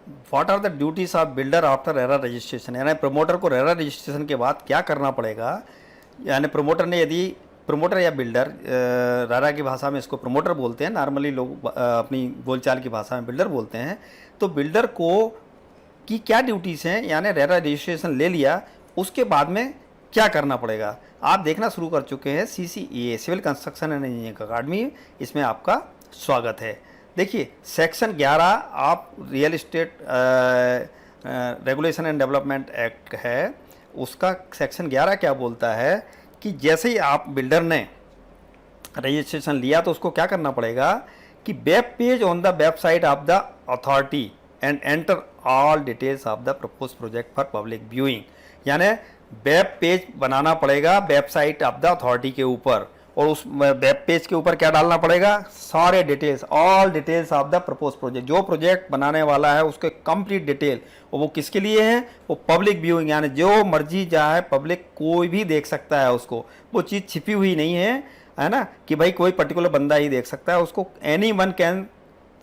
What are the duties of builder after RERA registration, यानी promoter को RERA registration के बाद क्या करना पड़ेगा। यानी प्रमोटर ने यदि प्रमोटर या बिल्डर, रेरा की भाषा में इसको प्रमोटर बोलते हैं, नॉर्मली लोग अपनी बोलचाल की भाषा में बिल्डर बोलते हैं। तो बिल्डर को की क्या ड्यूटीज़ हैं, यानी रेरा रजिस्ट्रेशन ले लिया उसके बाद में क्या करना पड़ेगा। आप देखना शुरू कर चुके हैं CCEA, civil construction and engineering academy, इसमें आपका स्वागत है। देखिए सेक्शन 11 आप real estate regulation and development act है, उसका सेक्शन 11 क्या बोलता है कि जैसे ही आप बिल्डर ने रजिस्ट्रेशन लिया तो उसको क्या करना पड़ेगा कि web page on the website of the authority and enter all details of the propose project for public viewing, यानी वेब पेज बनाना पड़ेगा वेबसाइट ऑफ द अथॉरिटी के ऊपर, और उस वेब पेज के ऊपर क्या डालना पड़ेगा, सारे details, all details of the propose project, जो प्रोजेक्ट बनाने वाला है उसके कंप्लीट डिटेल, और वो किसके लिए है, वो पब्लिक व्यूइंग, यानी जो मर्जी चाहे पब्लिक कोई भी देख सकता है उसको, वो चीज़ छिपी हुई नहीं है ना, कि भाई कोई पर्टिकुलर बंदा ही देख सकता है उसको, any one can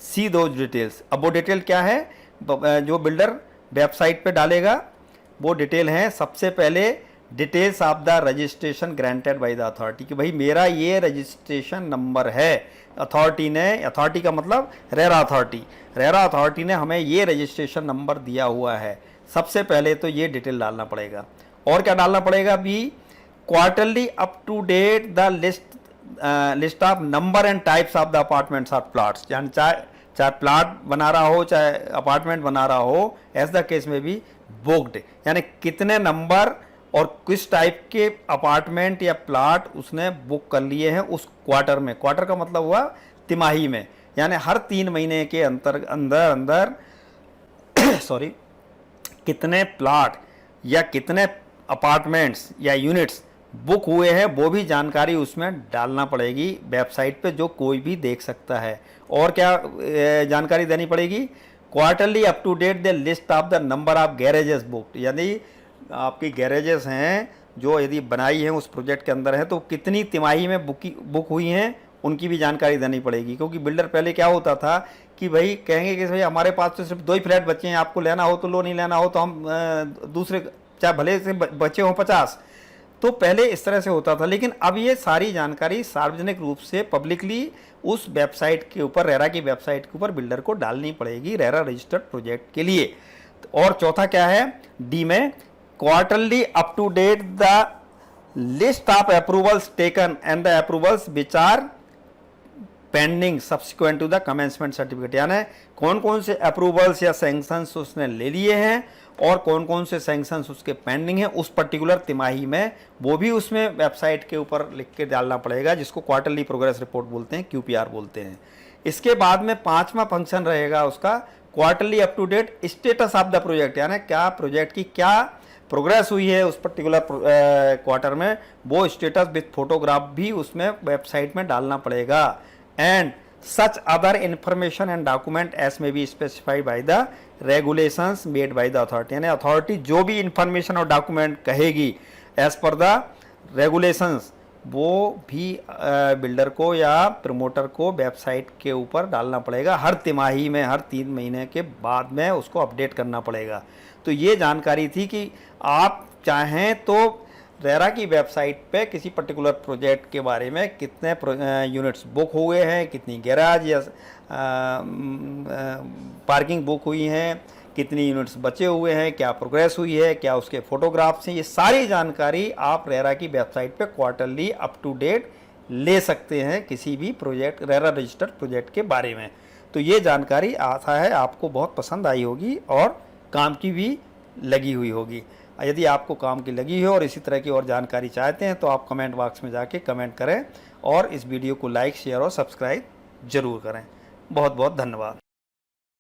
see those details. अब वो डिटेल क्या है, जो बिल्डर वेबसाइट पे डालेगा वो डिटेल है, सबसे पहले details of the registration granted by the authority, कि भाई मेरा ये रजिस्ट्रेशन नंबर है, अथॉरिटी ने, अथॉरिटी का मतलब रेरा अथॉरिटी, रेरा अथॉरिटी ने हमें ये रजिस्ट्रेशन नंबर दिया हुआ है। सबसे पहले तो ये डिटेल डालना पड़ेगा। और क्या डालना पड़ेगा भी, quarterly up to date the list of number and types of the apartments और प्लॉट्स, यानी चाहे प्लॉट बना रहा हो चाहे अपार्टमेंट बना रहा हो, एज द केस में भी बुक्ड, यानी कितने नंबर और किस टाइप के अपार्टमेंट या प्लॉट उसने बुक कर लिए हैं उस क्वार्टर में। क्वार्टर का मतलब हुआ तिमाही में, यानी हर 3 महीने के अंदर सॉरी कितने प्लॉट या कितने अपार्टमेंट्स या यूनिट्स बुक हुए हैं वो भी जानकारी उसमें डालना पड़ेगी वेबसाइट पे, जो कोई भी देख सकता है। और क्या जानकारी देनी पड़ेगी, quarterly up to date the list of the number of garages booked, यानी आपकी गैरेजेस हैं जो यदि बनाई हैं उस प्रोजेक्ट के अंदर है तो कितनी तिमाही में बुक हुई हैं उनकी भी जानकारी देनी पड़ेगी। क्योंकि बिल्डर पहले क्या होता था कि भाई कहेंगे कि भाई हमारे पास तो सिर्फ 2 ही फ्लैट बचे हैं, आपको लेना हो तो लो, नहीं लेना हो तो हम दूसरे, चाहे भले से बचे हों 50, तो पहले इस तरह से होता था। लेकिन अब ये सारी जानकारी सार्वजनिक रूप से पब्लिकली उस वेबसाइट के ऊपर, रेरा की वेबसाइट के ऊपर बिल्डर को डालनी पड़ेगी रेरा रजिस्टर्ड प्रोजेक्ट के लिए। और चौथा क्या है, डी में, quarterly up to date the list of approvals taken and the approvals which are pending subsequent to the commencement certificate, यानी कौन कौन से अप्रूवल्स या सैंक्शंस उसने ले लिए हैं और कौन कौन से सैंक्शंस उसके पेंडिंग हैं उस पर्टिकुलर तिमाही में, वो भी उसमें वेबसाइट के ऊपर लिख के डालना पड़ेगा, जिसको क्वार्टरली प्रोग्रेस रिपोर्ट बोलते हैं, QPR बोलते हैं। इसके बाद में 5वां फंक्शन रहेगा उसका, quarterly up to date status of the project, यानी क्या प्रोजेक्ट की क्या प्रोग्रेस हुई है उस पर्टिकुलर क्वार्टर में, वो स्टेटस विथ फोटोग्राफ भी उसमें वेबसाइट में डालना पड़ेगा। And such other information and documents may be specified by the regulations made by the authority, यानी अथॉरिटी जो भी इंफॉर्मेशन और डॉक्यूमेंट कहेगी एज पर द रेगुलेशंस, वो भी बिल्डर को या प्रमोटर को वेबसाइट के ऊपर डालना पड़ेगा। हर तिमाही में, हर 3 महीने के बाद में उसको अपडेट करना पड़ेगा। तो ये जानकारी थी कि आप चाहें तो रेरा की वेबसाइट पे किसी पर्टिकुलर प्रोजेक्ट के बारे में कितने यूनिट्स बुक हुए हैं, कितनी गैराज या पार्किंग बुक हुई हैं, कितनी यूनिट्स बचे हुए हैं, क्या प्रोग्रेस हुई है, क्या उसके फोटोग्राफ्स हैं, ये सारी जानकारी आप रेरा की वेबसाइट पे क्वार्टरली अप टू डेट ले सकते हैं किसी भी प्रोजेक्ट, रेरा रजिस्टर्ड प्रोजेक्ट के बारे में। तो ये जानकारी आशा है आपको बहुत पसंद आई होगी और काम की भी लगी हुई होगी। यदि आपको काम की लगी हो और इसी तरह की और जानकारी चाहते हैं तो आप कमेंट बॉक्स में जाके कमेंट करें और इस वीडियो को लाइक, शेयर और सब्सक्राइब जरूर करें। बहुत बहुत धन्यवाद।